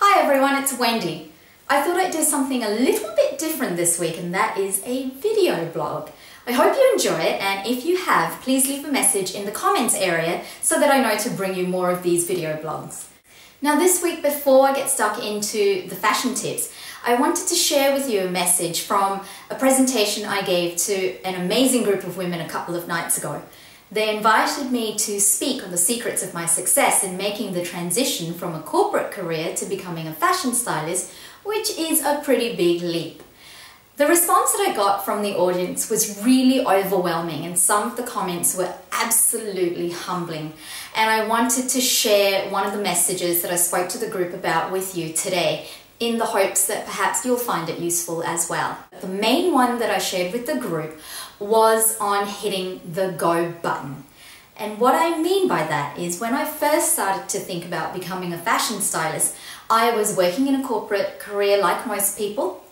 Hi everyone, it's Wendy. I thought I'd do something a little bit different this week, and that is a video blog. I hope you enjoy it, and if you have, please leave a message in the comments area so that I know to bring you more of these video blogs. Now this week, before I get stuck into the fashion tips, I wanted to share with you a message from a presentation I gave to an amazing group of women a couple of nights ago. They invited me to speak on the secrets of my success in making the transition from a corporate career to becoming a fashion stylist, which is a pretty big leap. The response that I got from the audience was really overwhelming, and some of the comments were absolutely humbling. And I wanted to share one of the messages that I spoke to the group about with you today, in the hopes that perhaps you'll find it useful as well. The main one that I shared with the group was on hitting the go button. And what I mean by that is, when I first started to think about becoming a fashion stylist, I was working in a corporate career like most people,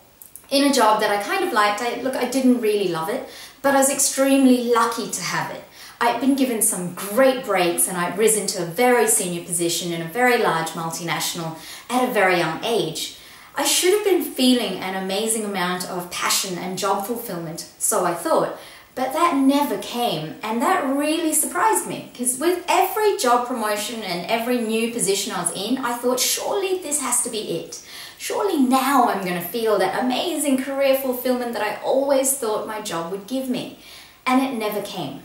in a job that I kind of liked. I didn't really love it, but I was extremely lucky to have it. I'd been given some great breaks, and I'd risen to a very senior position in a very large multinational at a very young age. I should have been feeling an amazing amount of passion and job fulfillment, so I thought, but that never came, and that really surprised me, because with every job promotion and every new position I was in, I thought, surely this has to be it. Surely now I'm going to feel that amazing career fulfillment that I always thought my job would give me, and it never came.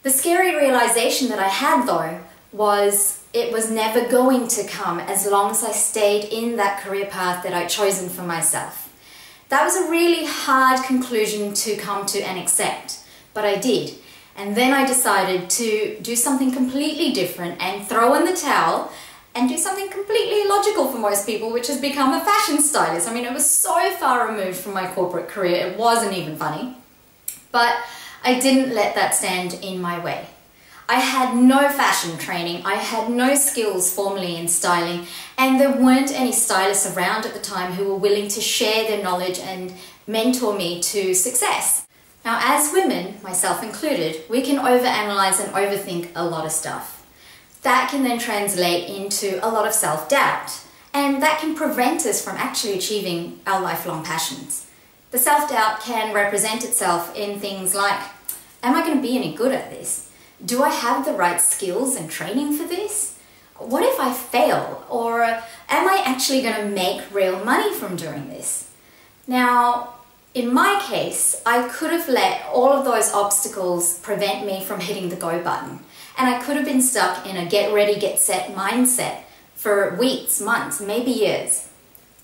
The scary realization that I had, though, was it was never going to come as long as I stayed in that career path that I'd chosen for myself. That was a really hard conclusion to come to and accept, but I did. And then I decided to do something completely different and throw in the towel and do something completely illogical for most people, which has become a fashion stylist. I mean, it was so far removed from my corporate career, it wasn't even funny. But I didn't let that stand in my way. I had no fashion training, I had no skills formally in styling, and there weren't any stylists around at the time who were willing to share their knowledge and mentor me to success. Now, as women, myself included, we can overanalyze and overthink a lot of stuff. That can then translate into a lot of self-doubt, and that can prevent us from actually achieving our lifelong passions. The self-doubt can represent itself in things like, am I going to be any good at this? Do I have the right skills and training for this? What if I fail? Or am I actually going to make real money from doing this? Now, in my case, I could have let all of those obstacles prevent me from hitting the go button. And I could have been stuck in a get ready, get set mindset for weeks, months, maybe years.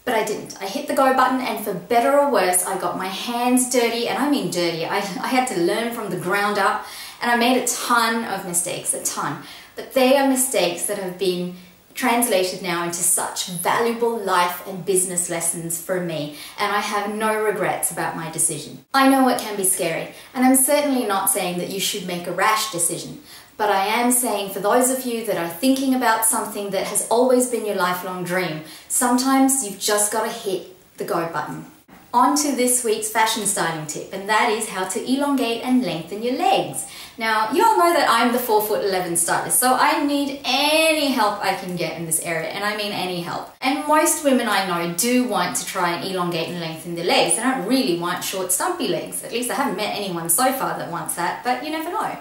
But I didn't. I hit the go button, and for better or worse, I got my hands dirty, and I mean dirty. I had to learn from the ground up, and I made a ton of mistakes, a ton. But they are mistakes that have been translated now into such valuable life and business lessons for me, and I have no regrets about my decision. I know it can be scary, and I'm certainly not saying that you should make a rash decision, but I am saying, for those of you that are thinking about something that has always been your lifelong dream, sometimes you've just got to hit the go button. On to this week's fashion styling tip, and that is how to elongate and lengthen your legs. Now, you all know that I'm the 4'11" stylist, so I need any help I can get in this area, and I mean any help. And most women I know do want to try and elongate and lengthen their legs. They don't really want short, stumpy legs. At least I haven't met anyone so far that wants that, but you never know.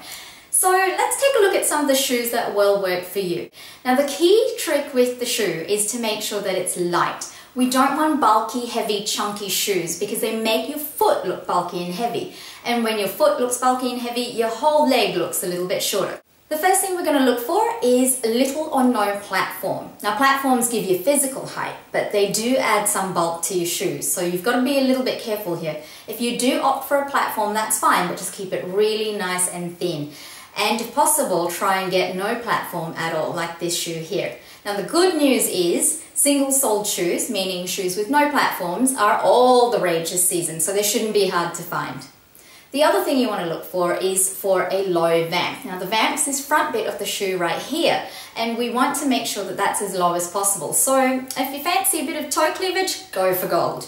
So let's take a look at some of the shoes that will work for you. Now, the key trick with the shoe is to make sure that it's light. We don't want bulky, heavy, chunky shoes because they make your foot look bulky and heavy. And when your foot looks bulky and heavy, your whole leg looks a little bit shorter. The first thing we're going to look for is little or no platform. Now, platforms give you physical height, but they do add some bulk to your shoes, so you've got to be a little bit careful here. If you do opt for a platform, that's fine, but just keep it really nice and thin. And if possible, try and get no platform at all, like this shoe here. Now, the good news is single-soled shoes, meaning shoes with no platforms, are all the rage this season, so they shouldn't be hard to find. The other thing you want to look for is for a low vamp. Now, the vamp's this front bit of the shoe right here, and we want to make sure that that's as low as possible. So if you fancy a bit of toe cleavage, go for gold.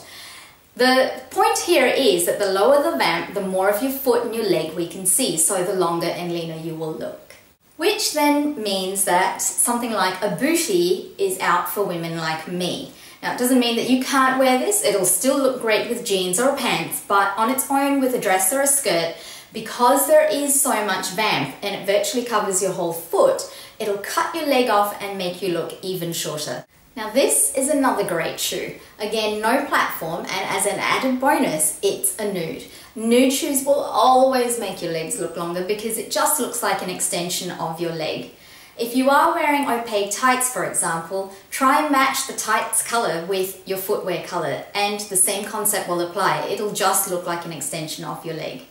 The point here is that the lower the vamp, the more of your foot and your leg we can see, so the longer and leaner you will look. Which then means that something like a bootie is out for women like me. Now, it doesn't mean that you can't wear this. It'll still look great with jeans or pants, but on its own with a dress or a skirt, because there is so much vamp and it virtually covers your whole foot, it'll cut your leg off and make you look even shorter. Now, this is another great shoe. Again, no platform, and as an added bonus, it's a nude. Nude shoes will always make your legs look longer because it just looks like an extension of your leg. If you are wearing opaque tights, for example, try and match the tights color with your footwear color, and the same concept will apply. It'll just look like an extension of your leg.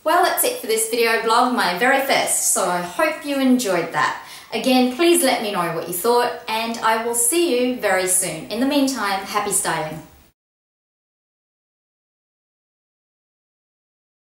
Well, that's it for this video blog, my very first, so I hope you enjoyed that. Again, please let me know what you thought, and I will see you very soon. In the meantime, happy styling.